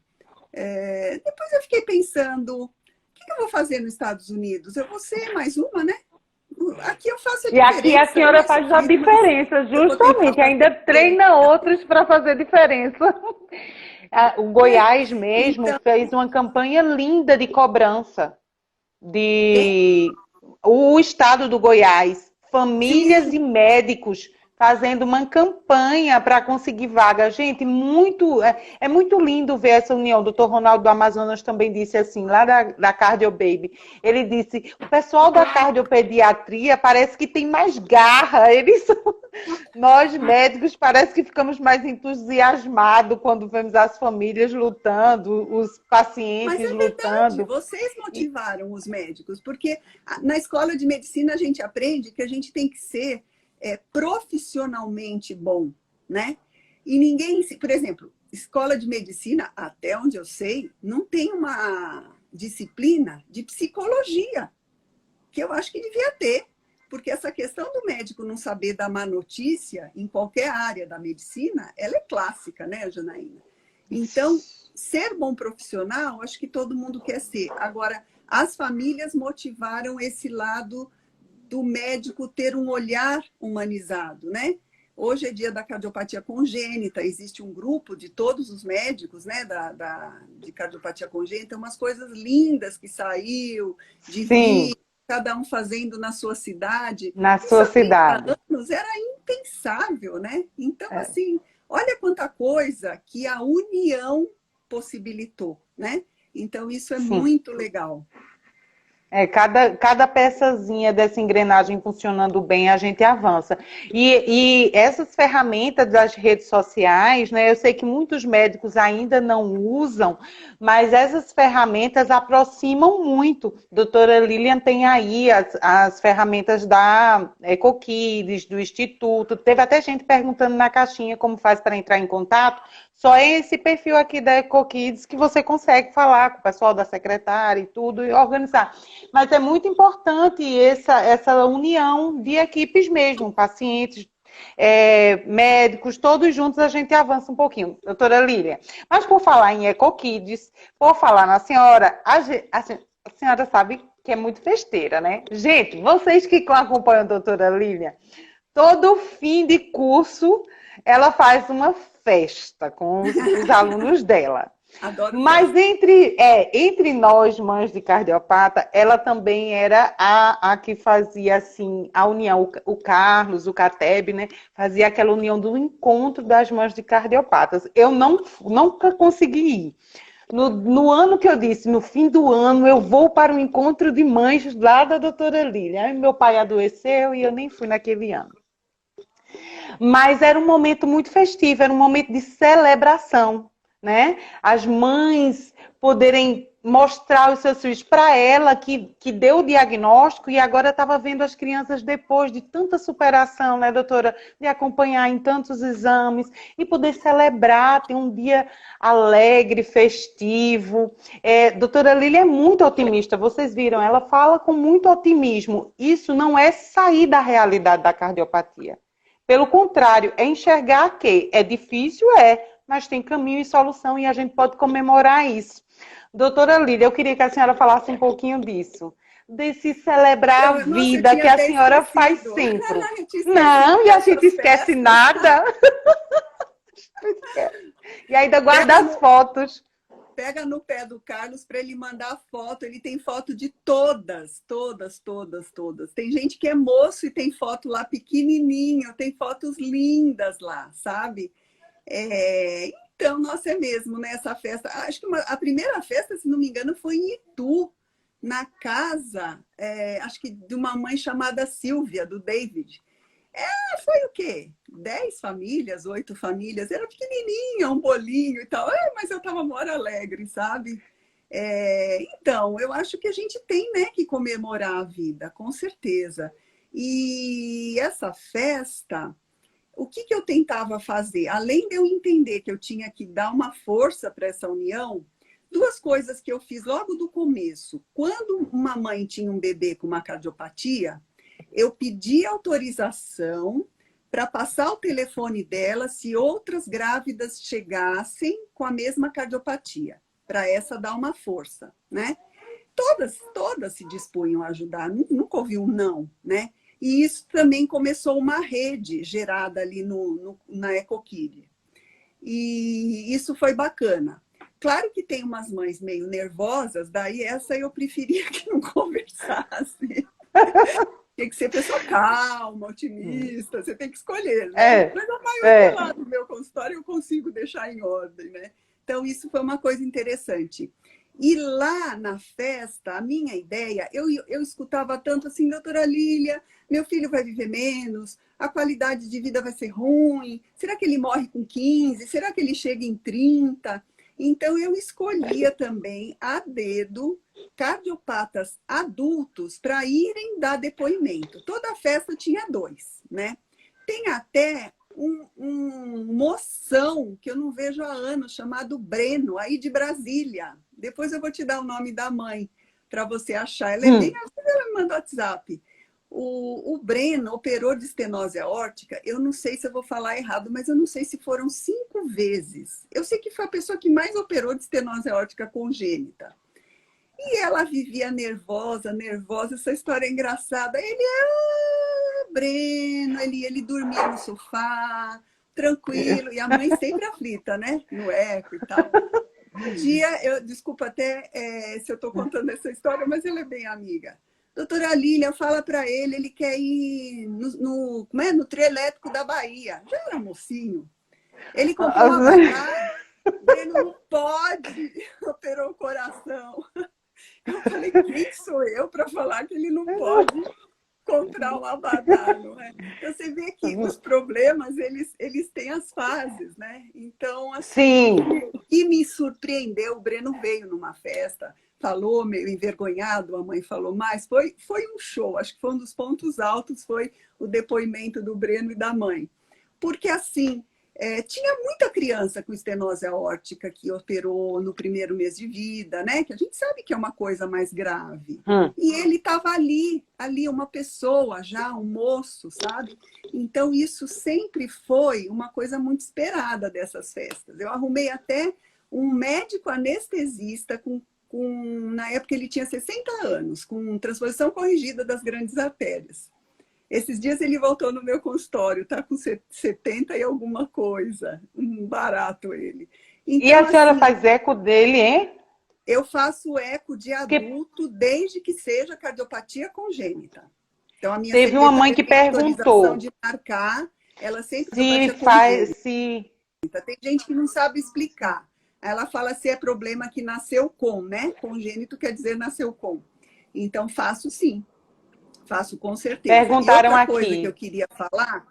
Depois eu fiquei pensando, o que eu vou fazer nos Estados Unidos? Eu vou ser mais uma, né? Aqui eu faço a E aqui a diferença, eu senhora mais faz a sofrido, mas diferença, eu vou tentar justamente. fazer Ainda a diferença. treina outros para fazer diferença. O Goiás mesmo Então, fez uma campanha linda de cobrança quem? de o estado do Goiás, famílias Sim, e médicos fazendo uma campanha para conseguir vaga. Gente, é muito lindo ver essa união. O doutor Ronaldo do Amazonas também disse assim, lá da Cardio Baby. Ele disse, o pessoal da cardiopediatria parece que tem mais garra. Nós médicos parece que ficamos mais entusiasmados quando vemos as famílias lutando, os mas pacientes é verdade, lutando. vocês E, motivaram os médicos, porque na escola de medicina a gente aprende que a gente tem que ser profissionalmente bom, né? E ninguém, por exemplo, escola de medicina, até onde eu sei, não tem uma disciplina de psicologia, que eu acho que devia ter, porque essa questão do médico não saber dar má notícia em qualquer área da medicina, ela é clássica, né, Janaína? Então, ser bom profissional, acho que todo mundo quer ser. Agora, as famílias motivaram esse lado do médico ter um olhar humanizado, né? Hoje é dia da cardiopatia congênita, existe um grupo de todos os médicos, né, de cardiopatia congênita, umas coisas lindas que saiu de sim, vídeo, cada um fazendo na sua cidade. na Isso sua há 30 cidade. anos era impensável, né? Então, assim, olha quanta coisa que a união possibilitou, né? Então, isso é Sim. muito legal. Cada peçazinha dessa engrenagem funcionando bem, a gente avança. E essas ferramentas das redes sociais, né? Eu sei que muitos médicos ainda não usam, mas essas ferramentas aproximam muito. Doutora Lilian tem aí as ferramentas da EcoKids, do Instituto. Teve até gente perguntando na caixinha como faz para entrar em contato. Só é esse perfil aqui da EcoKids que você consegue falar com o pessoal da secretária e tudo, e organizar. Mas é muito importante essa união de equipes mesmo, pacientes, médicos, todos juntos a gente avança um pouquinho. Doutora Lília, mas por falar em EcoKids, por falar na senhora, a senhora sabe que é muito festeira, né? Gente, vocês que acompanham a doutora Lília, todo fim de curso ela faz uma festa com os alunos dela. Adoro Mas festa. entre nós, mães de cardiopata, ela também era a que fazia assim a união, o Carlos, o Cateb, né? Fazia aquela união do encontro das mães de cardiopatas. Eu nunca consegui ir. No ano que eu disse, no fim do ano, eu vou para o encontro de mães lá da doutora Lília. Aí meu pai adoeceu e eu nem fui naquele ano. Mas era um momento muito festivo, era um momento de celebração, né? As mães poderem mostrar os seus filhos para ela, que deu o diagnóstico e agora estava vendo as crianças depois de tanta superação, né, doutora? De acompanhar em tantos exames e poder celebrar, ter um dia alegre, festivo. Doutora Lília é muito otimista, vocês viram, ela fala com muito otimismo. Isso não é sair da realidade da cardiopatia. Pelo contrário, é enxergar que é difícil, mas tem caminho e solução e a gente pode comemorar isso. Doutora Lídia, eu queria que a senhora falasse um pouquinho disso, desse celebrar a Nossa, eu vida tinha que a até senhora faz esquecido. sempre. Eu tinha esquecido Não, e a gente dessas esquece festas. nada. E ainda guarda Pega as no, fotos. pega no pé do Carlos para ele mandar foto. Ele tem foto de todas, todas, todas, todas. Tem gente que é moço e tem foto lá pequenininho, tem fotos lindas lá, sabe? Então, nossa, é mesmo, né? Essa festa. Acho que a primeira festa, se não me engano, foi em Itu, na casa, acho que de uma mãe chamada Silvia, do David. Foi o quê? 10 famílias, 8 famílias, era pequenininha, um bolinho e tal. Mas eu estava maior alegre, sabe? Então, eu acho que a gente tem, né, que comemorar a vida, com certeza. E essa festa, o que eu tentava fazer? Além de eu entender que eu tinha que dar uma força para essa união, duas coisas que eu fiz logo do começo. Quando uma mãe tinha um bebê com uma cardiopatia, eu pedi autorização para passar o telefone dela se outras grávidas chegassem com a mesma cardiopatia, para essa dar uma força, né? Todas se dispunham a ajudar, nunca ouvi um não, né? E isso também começou uma rede gerada ali na EcoKid. E isso foi bacana. Claro que tem umas mães meio nervosas, daí essa eu preferia que não conversasse. Tem que ser pessoa calma, otimista, você tem que escolher, né? Mas a maioria lá do meu consultório eu consigo deixar em ordem, né? Então, isso foi uma coisa interessante. E lá na festa, a minha ideia, eu escutava tanto assim, doutora Lília, meu filho vai viver menos, a qualidade de vida vai ser ruim, será que ele morre com 15? Será que ele chega em 30? Então, eu escolhia também a dedo cardiopatas adultos para irem dar depoimento. Toda festa tinha 2, né? Tem até um moção que eu não vejo há anos, chamado Breno, aí de Brasília. Depois eu vou te dar o nome da mãe para você achar. Ela é bem assim, ela me manda WhatsApp. O Breno operou de estenose aórtica, eu não sei se eu vou falar errado, mas eu não sei se foram 5 vezes. Eu sei que foi a pessoa que mais operou de estenose aórtica congênita. E ela vivia nervosa, essa história é engraçada. Breno, ele dormia no sofá, tranquilo, e a mãe sempre aflita, né? No eco e tal. Um dia, desculpa até se eu estou contando essa história, mas ela é bem amiga. Doutora Lília, fala para ele quer ir no trio elétrico da Bahia. Já era mocinho. Ele comprou uma bagagem, ele não pode, operou o coração. Eu falei, quem sou eu para falar que ele não pode comprar um abadá, não é? Então, você vê que os problemas, eles têm as fases, né? Então, assim, o que me surpreendeu, o Breno veio numa festa, falou meio envergonhado, a mãe falou mais, foi um show, acho que foi um dos pontos altos, foi o depoimento do Breno e da mãe. Porque, assim, tinha muita criança com estenose aórtica que operou no primeiro mês de vida, né? Que a gente sabe que é uma coisa mais grave. E ele estava ali, uma pessoa já, um moço, sabe? Então, isso sempre foi uma coisa muito esperada dessas festas. Eu arrumei até um médico anestesista, na época ele tinha 60 anos, com transposição corrigida das grandes artérias. Esses dias ele voltou no meu consultório, tá com 70 e alguma coisa. Barato ele. Então, e a senhora faz eco dele, hein? Eu faço eco de adulto desde que seja cardiopatia congênita. Então, a minha Teve uma mãe que perguntou de marcar, ela sempre se faz, se... Tem gente que não sabe explicar. Ela fala se é problema que nasceu com, né? Congênito quer dizer nasceu com. Então, faço sim. Faço com certeza. Perguntaram e outra aqui. Coisa que eu queria falar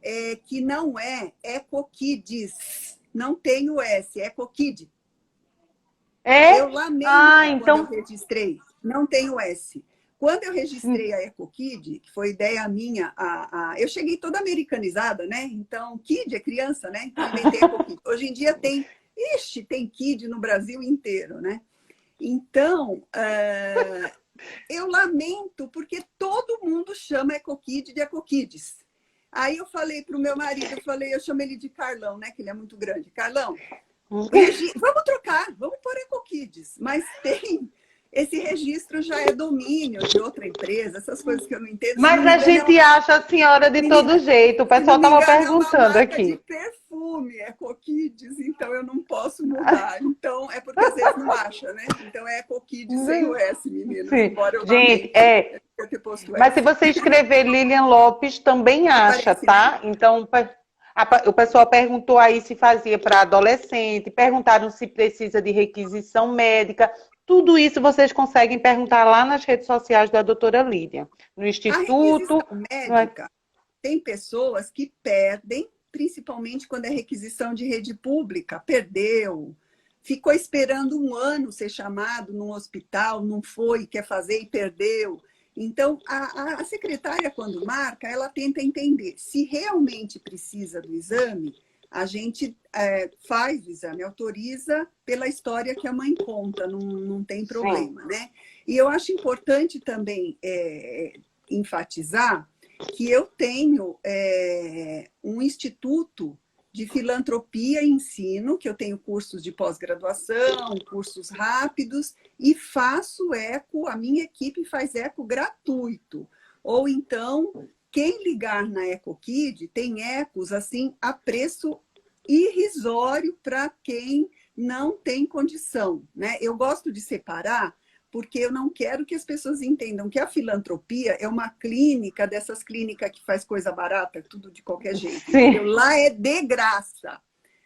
é que não é EcoKids. Não tem o S, é EcoKid. Eu lamento quando eu registrei. Não tem o S. Quando eu registrei a EcoKid, que foi ideia minha, eu cheguei toda americanizada, né? Então, Kid é criança, né? Então, inventei EcoKid. Hoje em dia tem Kid no Brasil inteiro, né? Então, eu lamento, porque todo mundo chama EcoKid de EcoKids. Aí eu falei para o meu marido, eu chamo ele de Carlão, né? Que ele é muito grande. Carlão, vamos trocar, vamos pôr EcoKids. Mas esse registro já é domínio de outra empresa, essas coisas que eu não entendo. Mas a gente acha a senhora de todo jeito. O pessoal estava perguntando aqui. De perfume, EcoKids, então eu não posso mudar. Então, é porque às vezes não acha, né? Então é EcoKids sem o S, meninas. Embora eu gente, mas se você escrever Lilian Lopes, também acha, tá? Então, o pessoal perguntou aí se fazia para adolescente, perguntaram se precisa de requisição médica. Tudo isso vocês conseguem perguntar lá nas redes sociais da doutora Lídia. No Instituto... médica, tem pessoas que perdem, principalmente quando é requisição de rede pública, perdeu, ficou esperando 1 ano ser chamado num hospital, não foi, quer fazer e perdeu. Então, a secretária, quando marca, ela tenta entender se realmente precisa do exame. A gente faz o exame, autoriza pela história que a mãe conta, não tem problema, né? E eu acho importante também enfatizar que eu tenho um instituto de filantropia e ensino, que eu tenho cursos de pós-graduação, cursos rápidos, e faço eco, a minha equipe faz eco gratuito. Ou então, quem ligar na EcoKid tem ecos assim a preço irrisório para quem não tem condição, né? Eu gosto de separar porque eu não quero que as pessoas entendam que a filantropia é uma clínica, dessas clínicas que faz coisa barata, tudo de qualquer jeito. Entendeu? Lá é de graça.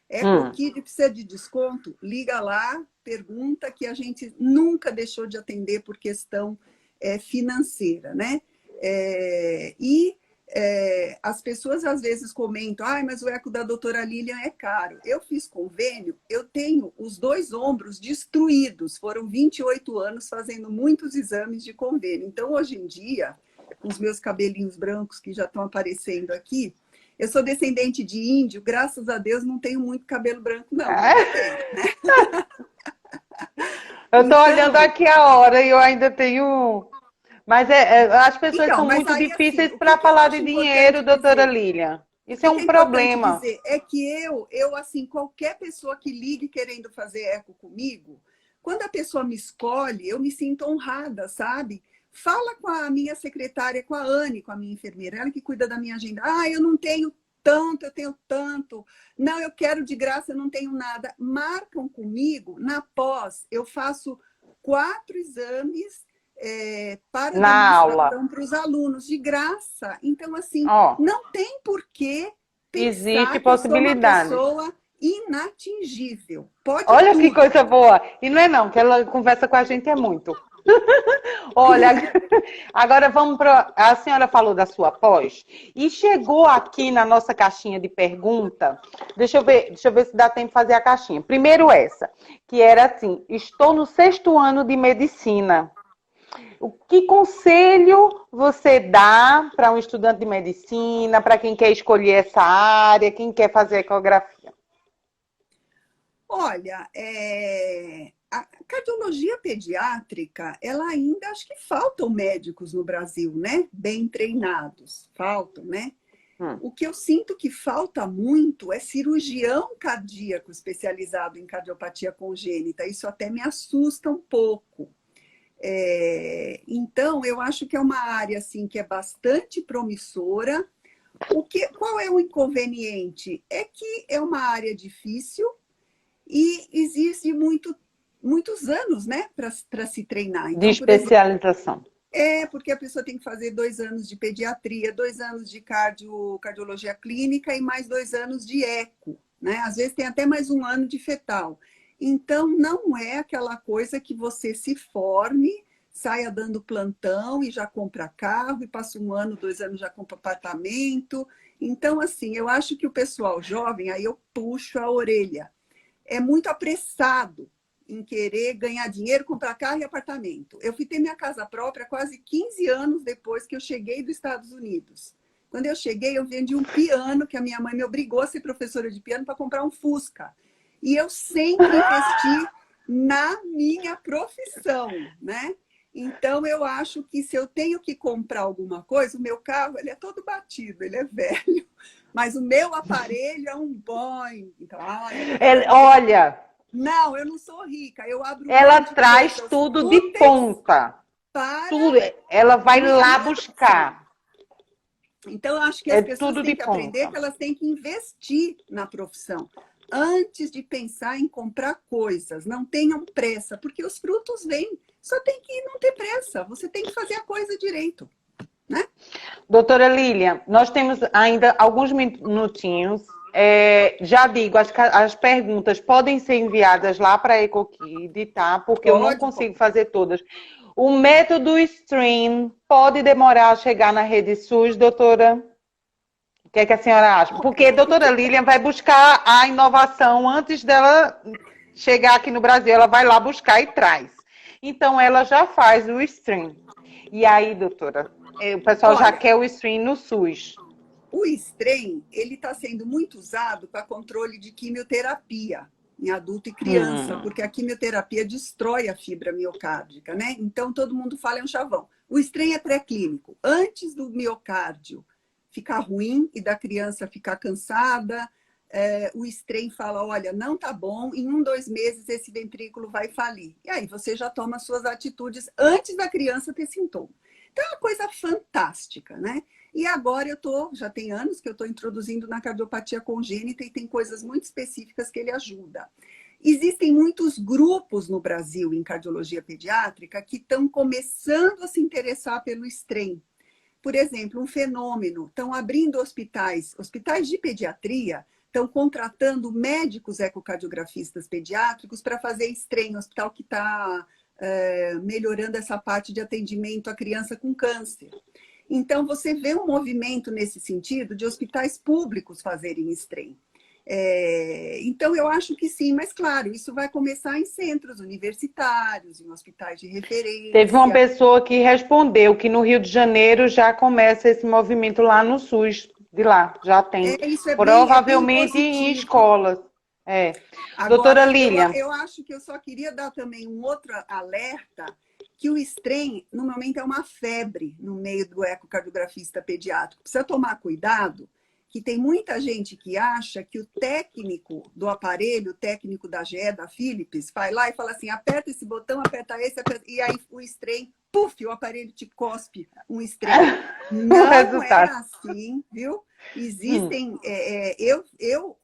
EcoKid precisa de desconto? Liga lá, pergunta, que a gente nunca deixou de atender por questão financeira, né? As pessoas às vezes comentam, mas o eco da doutora Lilian é caro. Eu fiz convênio, eu tenho os 2 ombros destruídos. Foram 28 anos fazendo muitos exames de convênio. Então, hoje em dia, com os meus cabelinhos brancos que já estão aparecendo aqui, eu sou descendente de índio, graças a Deus não tenho muito cabelo branco, não. Eu estou olhando aqui a hora e eu ainda tenho... Mas as pessoas são muito difíceis para falar de dinheiro, doutora Lilian. Isso é um problema. Dizer é que eu, assim, qualquer pessoa que ligue querendo fazer eco comigo, quando a pessoa me escolhe, eu me sinto honrada, sabe? Fala com a minha secretária, com a Anne, com a minha enfermeira, ela que cuida da minha agenda. Eu não tenho tanto, eu tenho tanto. Não, eu quero de graça, eu não tenho nada. Marcam comigo, na pós, eu faço 4 exames para na aula para os alunos de graça. Então, assim, não tem porquê pensar existe possibilidade. Que eu sou uma pessoa inatingível. Olha tudo. Que coisa boa. E não é não, que ela conversa com a gente é muito. Olha, agora vamos para... A senhora falou da sua pós e chegou aqui na nossa caixinha de pergunta. Deixa eu ver se dá tempo de fazer a caixinha. Primeiro essa, que era assim, estou no 6º ano de medicina. O que conselho você dá para um estudante de medicina, para quem quer escolher essa área, quem quer fazer ecografia? Olha, a cardiologia pediátrica, ela ainda acho que faltam médicos no Brasil, né? Bem treinados, faltam, né? O que eu sinto que falta muito é cirurgião cardíaco especializado em cardiopatia congênita. Isso até me assusta um pouco. Então, eu acho que é uma área assim, que é bastante promissora. Qual é o inconveniente? É que é uma área difícil e existe muitos anos, né, para se treinar. Então, de especialização. Porque a pessoa tem que fazer 2 anos de pediatria, 2 anos de cardiologia clínica e mais 2 anos de eco, né? Às vezes tem até mais 1 ano de fetal. Então, não é aquela coisa que você se forme, saia dando plantão e já compra carro, e passa 1 ano, 2 anos, já compra apartamento. Então, assim, eu acho que o pessoal jovem, aí eu puxo a orelha, é muito apressado em querer ganhar dinheiro, comprar carro e apartamento. Eu fui ter minha casa própria quase 15 anos depois que eu cheguei dos Estados Unidos. Quando eu cheguei, eu vendi um piano, que a minha mãe me obrigou a ser professora de piano para comprar um Fusca. E eu sempre investi na minha profissão, né? Então, eu acho que se eu tenho que comprar alguma coisa, o meu carro ele é todo batido, ele é velho. Mas o meu aparelho é um Boeing. Então, olha... Não, eu não sou rica. Eu abro ela traz tudo de ponta. Tudo. Ela vai lá buscar. Então, eu acho que as pessoas têm que aprender que elas têm que investir na profissão. Antes de pensar em comprar coisas, não tenham pressa, porque os frutos vêm. Só tem que não ter pressa. Você tem que fazer a coisa direito, né? Doutora Lilian, nós temos ainda alguns minutinhos. Já digo, as perguntas podem ser enviadas lá para a EcoKid, tá? Porque eu não consigo fazer todas. O método Stream pode demorar a chegar na rede SUS, doutora? O que é que a senhora acha? Porque a doutora Lilian vai buscar a inovação antes dela chegar aqui no Brasil. Ela vai lá buscar e traz. Então, ela já faz o Stream. E aí, doutora, o pessoal já quer o Stream no SUS. O Stream, ele está sendo muito usado para controle de quimioterapia em adulto e criança, porque a quimioterapia destrói a fibra miocárdica, né? Então, todo mundo fala é um chavão. O Stream é pré-clínico. antes do miocárdio ficar ruim e da criança ficar cansada, o strain fala, olha, não tá bom, em 1, 2 meses esse ventrículo vai falir. E aí você já toma suas atitudes antes da criança ter sintoma. Então é uma coisa fantástica, né? E agora já tem anos que eu estou introduzindo na cardiopatia congênita e tem coisas muito específicas que ele ajuda. Existem muitos grupos no Brasil em cardiologia pediátrica que estão começando a se interessar pelo strain. Por exemplo, um fenômeno, estão abrindo hospitais de pediatria, estão contratando médicos ecocardiografistas pediátricos para fazer strain, hospital que está melhorando essa parte de atendimento à criança com câncer. Então, você vê um movimento nesse sentido de hospitais públicos fazerem strain. Então, eu acho que sim, mas claro, isso vai começar em centros universitários, em hospitais de referência. Teve uma pessoa que respondeu que no Rio de Janeiro já começa esse movimento lá no SUS, de lá, já tem. Isso é provavelmente bem em escolas. Agora, doutora Lília. Eu acho que eu só queria dar também um outro alerta, que o strain, no momento, é uma febre no meio do ecocardiografista pediátrico. Precisa tomar cuidado, que tem muita gente que acha que o técnico do aparelho, o técnico da GE, da Philips, vai lá e fala assim, aperta esse botão, aperta esse, e aí o strain, puf, o aparelho te cospe um strain. Não é assim, viu? Existem... Eu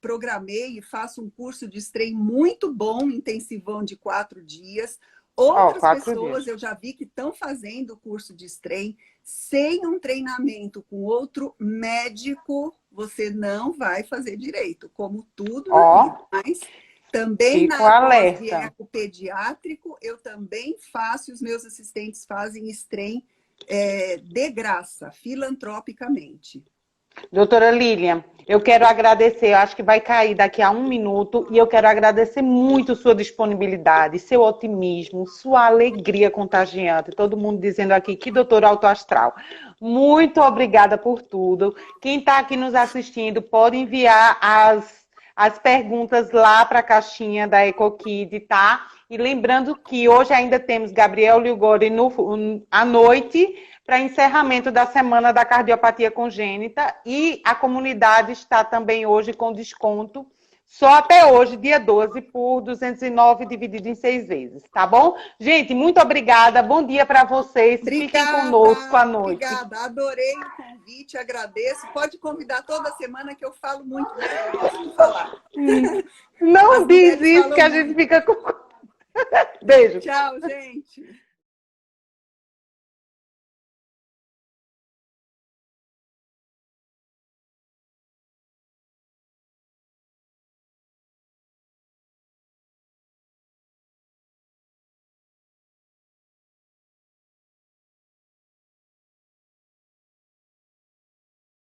programei e faço um curso de strain muito bom, intensivão de 4 dias. Outras pessoas eu já vi que estão fazendo o curso de strain sem um treinamento com outro médico, você não vai fazer direito, como tudo na vida. Mas também na pós de eco pediátrico, eu também faço, e os meus assistentes fazem strain de graça, filantropicamente. Doutora Lília, eu quero agradecer, eu acho que vai cair daqui a 1 minuto, e eu quero agradecer muito sua disponibilidade, seu otimismo, sua alegria contagiante, todo mundo dizendo aqui que doutor autoastral. Muito obrigada por tudo. Quem está aqui nos assistindo pode enviar as perguntas lá para a caixinha da EcoKid, tá? E lembrando que hoje ainda temos Gabriel Liugori à noite, para encerramento da Semana da Cardiopatia Congênita, e a comunidade está também hoje com desconto, só até hoje, dia 12, por 209 dividido em 6 vezes, tá bom? Gente, muito obrigada, bom dia para vocês, fiquem conosco à noite. Obrigada, adorei o convite, agradeço, pode convidar toda semana que eu falo muito, né? Eu gosto de falar. Não diz isso que a gente fica com... Beijo. Tchau, gente.